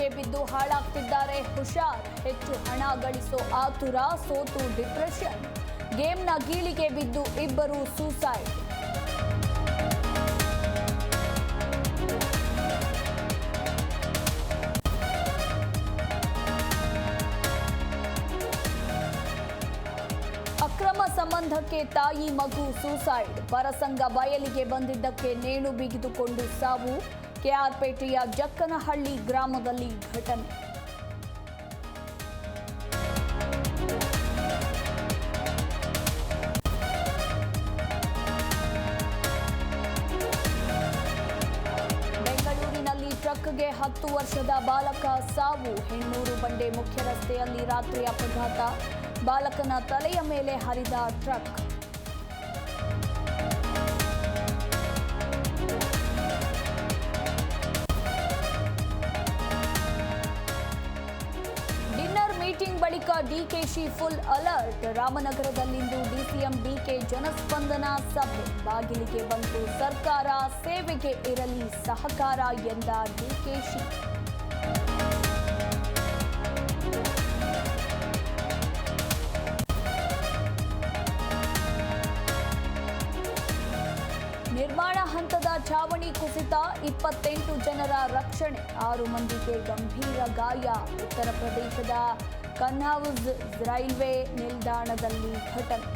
ಗೀಳಿಗೆ ಬಿದ್ದು ಹಾಳಾಗ್ತಿದ್ದಾರೆ ಹುಷಾರ್. ಹೆಚ್ಚು ಹಣ ಗಳಿಸೋ ಆತುರ, ಸೋತು ಡಿಪ್ರೆಷನ್. ಗೇಮ್ನ ಗೀಳಿಗೆ ಬಿದ್ದು ಇಬ್ಬರು ಸೂಸೈಡ್. ಅಕ್ರಮ ಸಂಬಂಧಕ್ಕೆ ತಾಯಿ ಮಗು ಸೂಸೈಡ್. ಪರಸಂಗ ಬಯಲಿಗೆ ಬಂದಿದ್ದಕ್ಕೆ ನೇಣು ಬಿಗಿದುಕೊಂಡು ಸಾವು. ಕೆಆರ್ಪೇಟೆಯ ಜಕ್ಕನಹಳ್ಳಿ ಗ್ರಾಮದಲ್ಲಿ ಘಟನೆ. ಬೆಂಗಳೂರಿನಲ್ಲಿ ಟ್ರಕ್ಗೆ 10 ವರ್ಷದ ಬಾಲಕ ಸಾವು. ಹೆಣ್ಣೂರು ಬಂಡೆ ಮುಖ್ಯ ರಸ್ತೆಯಲ್ಲಿ ರಾತ್ರಿ ಅಪಘಾತ. ಬಾಲಕನ ತಲೆಯ ಮೇಲೆ ಹರಿದ ಟ್ರಕ್. ಡಿನ್ನರ್ ಮೀಟಿಂಗ್ ಬಳಿಕ ಡಿಕೆಶಿ ಫುಲ್ ಅಲರ್ಟ್. ರಾಮನಗರದಲ್ಲಿಂದು ಡಿಸಿಎಂ ಡಿಕೆ ಜನಸ್ಪಂದನ ಸಭೆ. ಬಾಗಿಲಿಗೆ ಬಂತು ಸರ್ಕಾರ, ಸೇವೆಗೆ ಇರಲಿ ಸಹಕಾರ ಎಂದ ಡಿಕೆಶಿ. ನಿರ್ಮಾಣ ಹಂತದ ಛಾವಣಿ ಕುಸಿತ, 28 ಜನರ ರಕ್ಷಣೆ, 6 ಮಂದಿಗೆ ಗಂಭೀರ ಗಾಯ. ಉತ್ತರ ಪ್ರದೇಶದ ಕನ್ಹೌಜ್ ರೈಲ್ವೆ ನಿಲ್ದಾಣದಲ್ಲಿ ಘಟನೆ.